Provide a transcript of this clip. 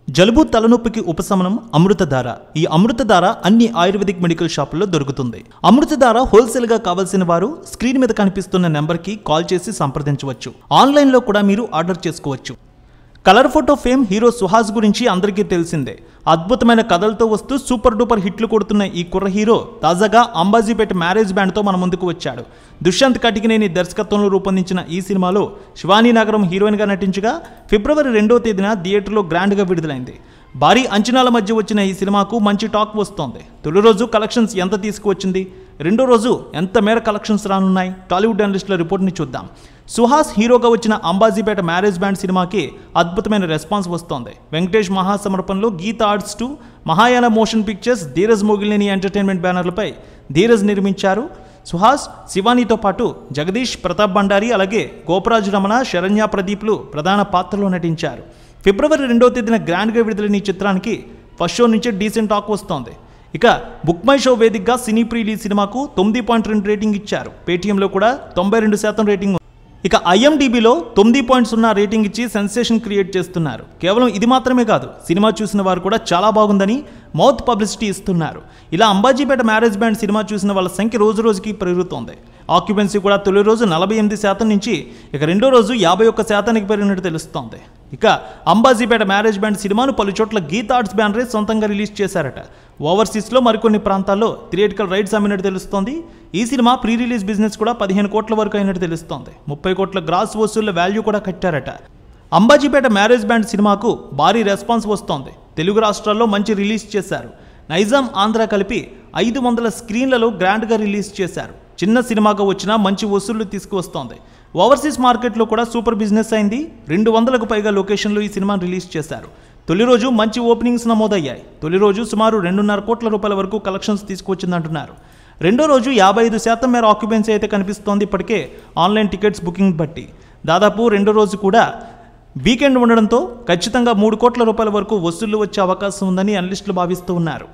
జలుబు తలనొప్పికి ఉపశమనం అమృతధార. ఈ అమృతధార అన్ని ఆయుర్వేదిక్ మెడికల్ షాపుల్లో దొరుకుతుంది. అమృతధార హోల్సేల్ గా కావాల్సిన వారు స్క్రీన్ మీద కనిపిస్తున్న నెంబర్కి కాల్ చేసి సంప్రదించవచ్చు. ఆన్లైన్లో కూడా మీరు ఆర్డర్ చేసుకోవచ్చు. Colour photo fame hero Suhas గురించి అందరికీ తెలిసిందే. అద్భుతమైన కథలతో వస్తూ సూపర్ డూపర్ హిట్లు కొడుతున్న ఈ కుర్ర హీరో తాజాగా అంబాజీపేట మ్యారేజ్ బ్యాండ్తో మన ముందుకు వచ్చాడు. దుష్యంత్ కటికినేని దర్శకత్వంలో రూపొందించిన ఈ సినిమాలో శివానీ నగరం హీరోయిన్గా నటించగా ఫిబ్రవరి 2వ తేదీన థియేటర్లో గ్రాండ్గా విడుదలైంది. భారీ అంచనాల మధ్య వచ్చిన ఈ సినిమాకు మంచి టాక్ వస్తోంది. తొలి రోజు కలెక్షన్స్ ఎంత తీసుకువచ్చింది, రెండో రోజు ఎంత మేర కలెక్షన్స్ రానున్నాయి, టాలీవుడ్ అనలిస్టుల రిపోర్ట్ని చూద్దాం. సుహాస్ హీరోగా వచ్చిన అంబాజీపేట మ్యారేజ్ బ్యాండ్ సినిమాకి అద్భుతమైన రెస్పాన్స్ వస్తోంది. వెంకటేష్ మహాసమర్పణలో Geetha arts 2, Mahayana motion pictures, Dheeraj Mogilineni entertainment బ్యానర్లపై ధీరజ్ నిర్మించారు. సుహాస్, శివానీతో పాటు జగదీష్, ప్రతాప్ బండారి, అలాగే గోపరాజు రమణ, శరణ్య ప్రదీప్లు ప్రధాన పాత్రలో నటించారు. ఫిబ్రవరి 2వ తేదీన గ్రాండ్గా విడుదలైన ఈ చిత్రానికి ఫస్ట్ షో నుంచే డీసెంట్ టాక్ వస్తోంది. ఇక బుక్ మై షో వేదికగా సినీ ప్రిలీజ్ సినిమాకు 9.2 రేటింగ్ ఇచ్చారు. పేటీఎంలో కూడా 92% రేటింగ్. ఇక ఐఎండిబిలో 9.0 రేటింగ్ ఇచ్చి సెన్సేషన్ క్రియేట్ చేస్తున్నారు. కేవలం ఇది మాత్రమే కాదు, సినిమా చూసిన వారు కూడా చాలా బాగుందని మౌత్ పబ్లిసిటీ ఇస్తున్నారు. ఇలా అంబాజీపేట మ్యారేజ్ బ్యాండ్ సినిమా చూసిన వాళ్ళ సంఖ్య రోజు రోజుకి పెరుగుతోంది. ఆక్యుపెన్సీ కూడా తొలి రోజు 48% నుంచి ఇక రెండో రోజు 51%కి పెరిగినట్టు తెలుస్తోంది. ఇక అంబాజీపేట మ్యారేజ్ బ్యాండ్ సినిమాను పలు చోట్ల గీత ఆర్ట్స్ బ్యానరే సొంతంగా రిలీజ్ చేశారట. ఓవర్సీస్లో మరికొన్ని ప్రాంతాల్లో థియేటికల్ రైట్స్ అమ్మినట్టు తెలుస్తోంది. ఈ సినిమా ప్రీ రిలీజ్ బిజినెస్ కూడా 15 కోట్ల వరకు అయినట్టు తెలుస్తోంది. 30 కోట్ల గ్రాస్ వసూళ్ల వాల్యూ కూడా కట్టారట. అంబాజీపేట మ్యారేజ్ బ్యాండ్ సినిమాకు భారీ రెస్పాన్స్ వస్తోంది. తెలుగు రాష్ట్రాల్లో మంచి రిలీజ్ చేశారు. నైజాం, ఆంధ్ర కలిపి 500 స్క్రీన్లలో గ్రాండ్గా రిలీజ్ చేశారు. చిన్న సినిమాగా వచ్చినా మంచి వసూళ్లు తీసుకువస్తోంది. ఓవర్సీస్ మార్కెట్లో కూడా సూపర్ బిజినెస్ అయింది. 200కు పైగా లొకేషన్లో ఈ సినిమాను రిలీజ్ చేశారు. తొలి రోజు మంచి ఓపెనింగ్స్ నమోదయ్యాయి. తొలి రోజు సుమారు 2.5 కోట్ల రూపాయల వరకు కలెక్షన్స్ తీసుకొచ్చిందంటున్నారు. రెండో రోజు 55% మేర ఆక్యుపెన్సీ అయితే కనిపిస్తోంది. ఇప్పటికే ఆన్లైన్ టికెట్స్ బుకింగ్ బట్టి దాదాపు రెండో రోజు కూడా వీకెండ్ ఉండడంతో ఖచ్చితంగా 3 కోట్ల రూపాయల వరకు వసూళ్లు వచ్చే అవకాశం ఉందని అనలిస్టులు భావిస్తూ ఉన్నారు.